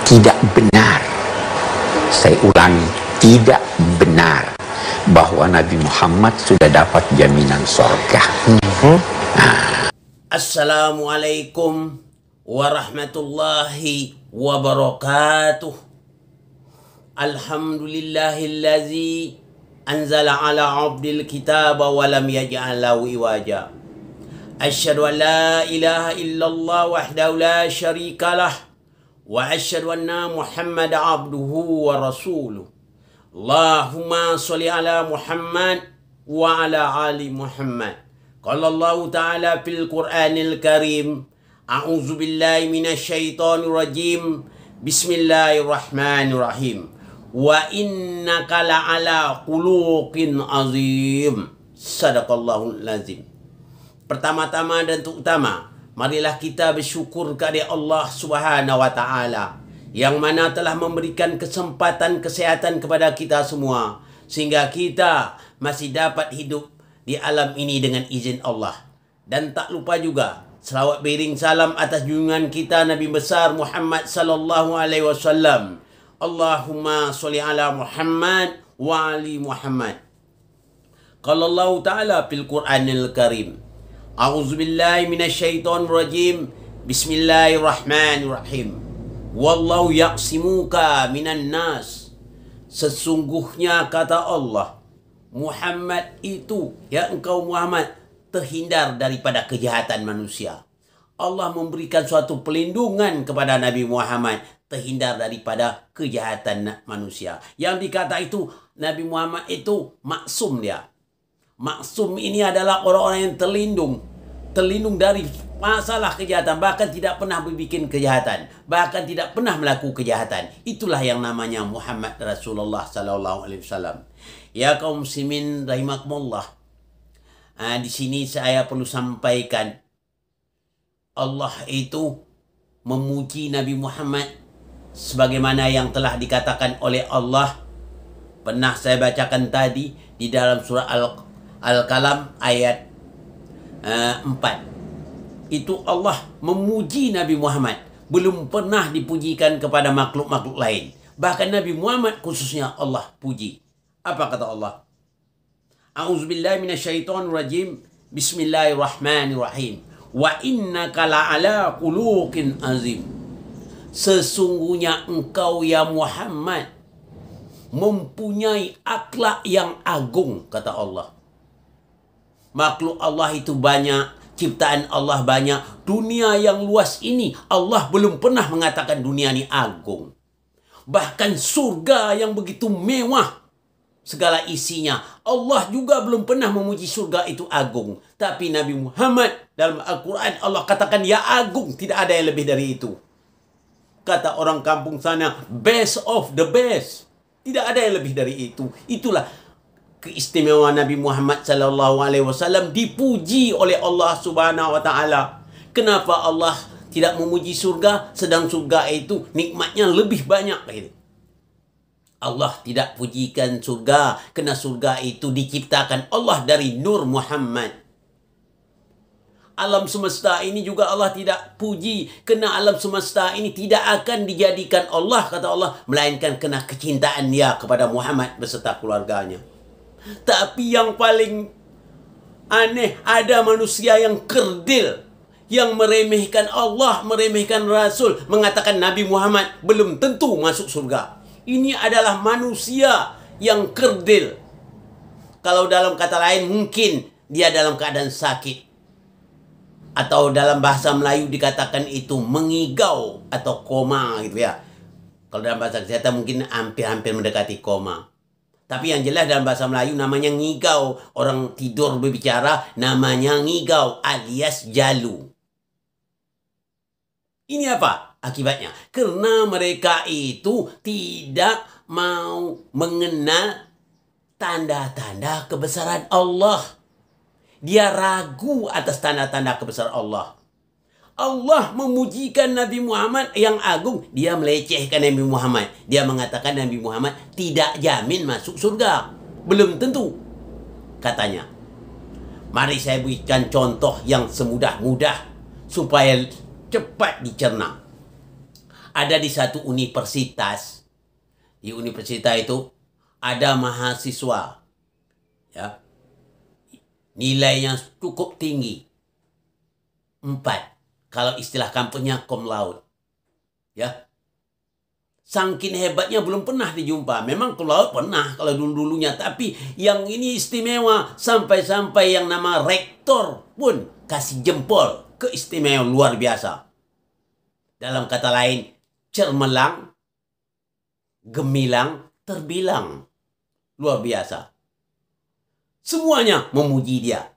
tidak benar. Saya ulangi, tidak benar bahwa Nabi Muhammad sudah dapat jaminan surga. Assalamualaikum warahmatullahi wabarakatuh. Alhamdulillahillazi anzala ala abdil kitaba wa lam yaj'al lahu iwaja. Asyhadu an la ilaha illallah wahdahu la syarikalah wa asyhadu anna Muhammad abduhu wa rasuluh. Allahumma sholli ala Muhammad wa ala ali Muhammad. Qala Allah Ta'ala fil Qur'anil Karim, a'udzu billahi minasyaitonir rajim. Bismillahirrahmanirrahim. Wa innaka la'ala khuluqin azim. Sadaqallahul lazim. Pertama-tama dan terutama, marilah kita bersyukur kepada Allah Subhanahu wa Ta'ala yang mana telah memberikan kesempatan kesehatan kepada kita semua sehingga kita masih dapat hidup di alam ini dengan izin Allah. Dan tak lupa juga selawat beriring salam atas junjungan kita Nabi besar Muhammad sallallahu alaihi wasallam. Allahumma sholli ala Muhammad wa ali Muhammad. Qala Allah Ta'ala fil Qur'anil Karim, a'udzubillahi minasyaitonir rajim. Bismillahirrahmanirrahim. Wallahu yaqsimuka minan nas. Sesungguhnya kata Allah, Muhammad itu, ya engkau Muhammad, terhindar daripada kejahatan manusia. Allah memberikan suatu pelindungan kepada Nabi Muhammad, terhindar daripada kejahatan manusia. Yang dikata itu, Nabi Muhammad itu maksum dia. Maksum ini adalah orang-orang yang terlindung dari masalah kejahatan, bahkan tidak pernah berbikin kejahatan, bahkan tidak pernah melakukan kejahatan. Itulah yang namanya Muhammad Rasulullah sallallahu alaihi wasallam. Ya kaum muslimin rahimakumullah. Di sini saya perlu sampaikan, Allah itu memuji Nabi Muhammad sebagaimana yang telah dikatakan oleh Allah. Pernah saya bacakan tadi di dalam surah Al-Qalam ayat 4. Itu Allah memuji Nabi Muhammad. Belum pernah dipujikan kepada makhluk-makhluk lain. Bahkan Nabi Muhammad khususnya Allah puji. Apa kata Allah? A'udzubillahi minasyaitonir rajim. Bismillahirrahmanirrahim. Wa innaka la'ala khuluqin azim. Sesungguhnya engkau ya Muhammad mempunyai akhlak yang agung, kata Allah. Makhluk Allah itu banyak, ciptaan Allah banyak. Dunia yang luas ini Allah belum pernah mengatakan dunia ini agung. Bahkan surga yang begitu mewah segala isinya, Allah juga belum pernah memuji surga itu agung. Tapi Nabi Muhammad dalam Al-Quran Allah katakan ya agung, tidak ada yang lebih dari itu. Kata orang kampung sana, best of the best. Tidak ada yang lebih dari itu. Itulah keistimewaan Nabi Muhammad sallallahu alaihi wasallam, dipuji oleh Allah Subhanahu wa Ta'ala. Kenapa Allah tidak memuji surga sedang surga itu nikmatnya lebih banyak gitu? Allah tidak pujikan surga karena surga itu diciptakan Allah dari nur Muhammad. Alam semesta ini juga Allah tidak puji karena alam semesta ini tidak akan dijadikan Allah, kata Allah, melainkan karena kecintaan dia kepada Muhammad beserta keluarganya. Tapi yang paling aneh, ada manusia yang kerdil, yang meremehkan Allah, meremehkan Rasul, mengatakan Nabi Muhammad belum tentu masuk surga. Ini adalah manusia yang kerdil. Kalau dalam kata lain, mungkin dia dalam keadaan sakit. Atau dalam bahasa Melayu dikatakan itu mengigau atau koma gitu ya. Kalau dalam bahasa kesehatan mungkin hampir-hampir mendekati koma. Tapi yang jelas dalam bahasa Melayu namanya ngigau. Orang tidur berbicara namanya ngigau alias jalu. Ini apa akibatnya? Karena mereka itu tidak mau mengenal tanda-tanda kebesaran Allah. Dia ragu atas tanda-tanda kebesaran Allah. Allah memujikan Nabi Muhammad yang agung, dia melecehkan Nabi Muhammad. Dia mengatakan Nabi Muhammad tidak jamin masuk surga. Belum tentu, katanya. Mari saya berikan contoh yang semudah-mudah supaya cepat dicerna. ada di satu universitas. Di universitas itu ada mahasiswa, ya, nilainya cukup tinggi, 4. Kalau istilah kampusnya cum laude, ya. Sangkin hebatnya belum pernah dijumpa. Memang cum laude pernah kalau dulu-dulunya, tapi yang ini istimewa sampai-sampai yang nama rektor pun kasih jempol, keistimewaan luar biasa. Dalam kata lain, cermelang, gemilang, terbilang. Luar biasa. Semuanya memuji dia.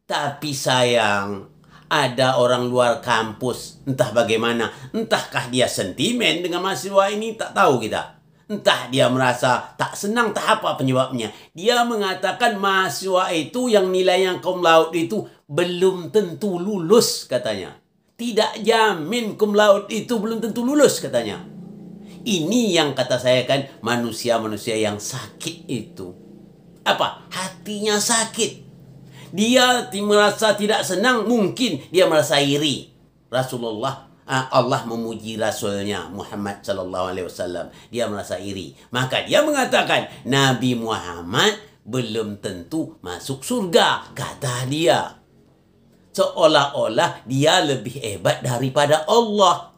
Tapi sayang, ada orang luar kampus, entah bagaimana, entahkah dia sentimen dengan mahasiswa ini, tak tahu kita. Entah dia merasa tak senang, tak apa penyebabnya. Dia mengatakan mahasiswa itu yang nilainya cum laude itu belum tentu lulus, katanya. Tidak jamin cum laude itu belum tentu lulus, katanya. Ini yang kata saya kan, manusia-manusia yang sakit itu. Apa? Hatinya sakit. Dia merasa tidak senang, mungkin dia merasa iri. Allah memuji Rasulnya Muhammad sallallahu alaihi wasallam. Dia merasa iri. Maka dia mengatakan Nabi Muhammad belum tentu masuk surga, kata dia. Seolah-olah dia lebih hebat daripada Allah.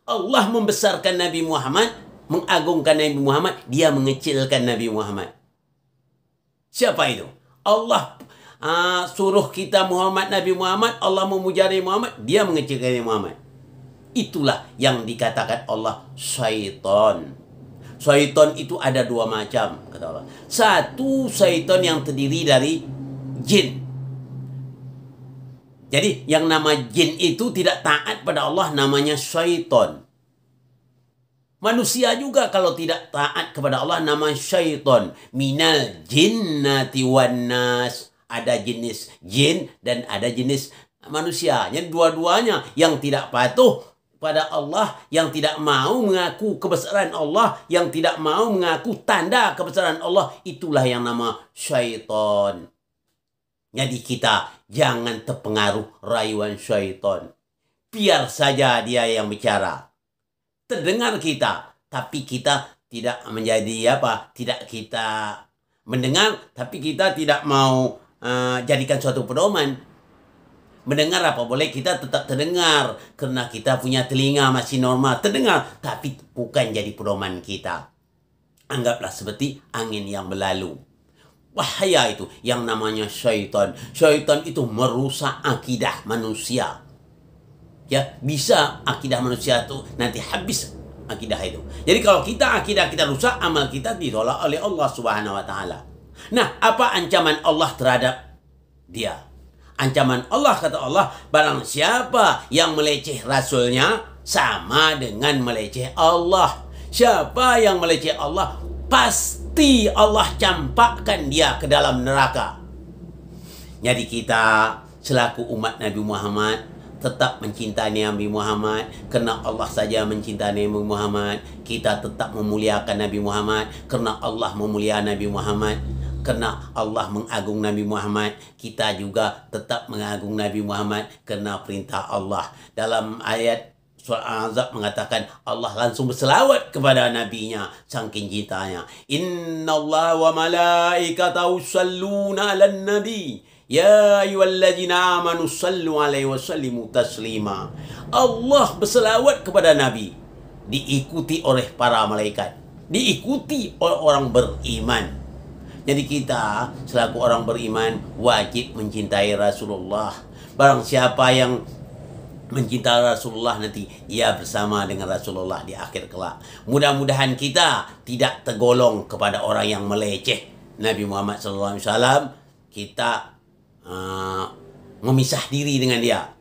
Allah membesarkan Nabi Muhammad, mengagungkan Nabi Muhammad, dia mengecilkan Nabi Muhammad. Siapa itu? Allah suruh kita Nabi Muhammad, Allah memuja Nabi Muhammad, dia mengecilkan Nabi Muhammad. Itulah yang dikatakan Allah syaitan. Syaitan itu ada 2 macam, kata Allah. Satu, syaitan yang terdiri dari jin. Jadi yang nama jin itu tidak taat pada Allah, namanya syaitan. Manusia juga kalau tidak taat kepada Allah nama syaitan. Minal jinnati wan nas. Ada jenis jin dan ada jenis manusia. Jadi dua-duanya yang tidak patuh pada Allah, yang tidak mau mengaku kebesaran Allah, yang tidak mau mengaku tanda kebesaran Allah, itulah yang nama syaitan. Jadi kita jangan terpengaruh rayuan syaitan. Biar saja dia yang bicara. Terdengar kita, tapi kita tidak menjadi apa? Tidak kita mendengar, tapi kita tidak mau jadikan suatu pedoman. Mendengar apa boleh, kita tetap terdengar karena kita punya telinga masih normal terdengar, tapi bukan jadi pedoman kita. Anggaplah seperti angin yang berlalu. Bahaya itu yang namanya syaitan. Syaitan itu merusak akidah manusia. Ya, bisa akidah manusia itu nanti habis akidah itu. Jadi kalau akidah kita rusak, amal kita ditolak oleh Allah Subhanahu wa taala. Nah, apa ancaman Allah terhadap dia? Ancaman Allah, kata Allah, barang siapa yang meleceh Rasulnya sama dengan meleceh Allah. Siapa yang meleceh Allah, pasti Allah campakkan dia ke dalam neraka. Jadi kita selaku umat Nabi Muhammad tetap mencintai Nabi Muhammad. Kerana Allah saja mencintai Nabi Muhammad, kita tetap memuliakan Nabi Muhammad. Kerana Allah memuliakan Nabi Muhammad, kerana Allah mengagung Nabi Muhammad, kita juga tetap mengagung Nabi Muhammad kerana perintah Allah. Dalam ayat surah Al-Ahzab mengatakan Allah langsung berselawat kepada nabinya saking cintanya. Innallaha wa malaikatahu yusalluna 'alan nabi ya ayyuhallazina amanu sallu 'alaihi wa sallimu taslima. Allah berselawat kepada nabi, diikuti oleh para malaikat, diikuti oleh orang beriman. Jadi kita selaku orang beriman wajib mencintai Rasulullah. Barang siapa yang mencintai Rasulullah, nanti ia bersama dengan Rasulullah di akhir kelak. Mudah-mudahan kita tidak tergolong kepada orang yang meleceh Nabi Muhammad SAW. Kita memisah diri dengan dia.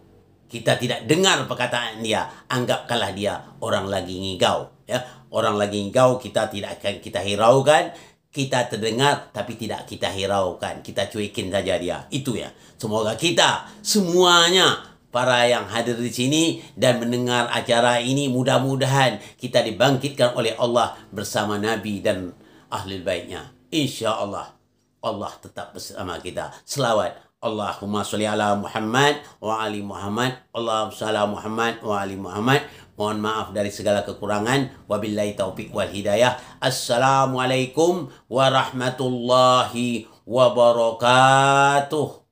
Kita tidak dengar perkataan dia. Anggapkanlah dia orang lagi ngigau. Ya, orang lagi ngigau, kita tidak akan kita hiraukan. Kita terdengar tapi tidak kita hiraukan. Kita cuekin saja dia. Itu ya. Semoga kita semuanya, para yang hadir di sini dan mendengar acara ini, mudah-mudahan kita dibangkitkan oleh Allah bersama Nabi dan ahli baitnya. Insya Allah, Allah tetap bersama kita. Selawat. Allahumma sholli ala Muhammad wa ali Muhammad. Allahumma sholli ala Muhammad wa ali Muhammad. Mohon maaf dari segala kekurangan. Wabillahi taufiq wal hidayah. Assalamualaikum warahmatullahi wabarakatuh.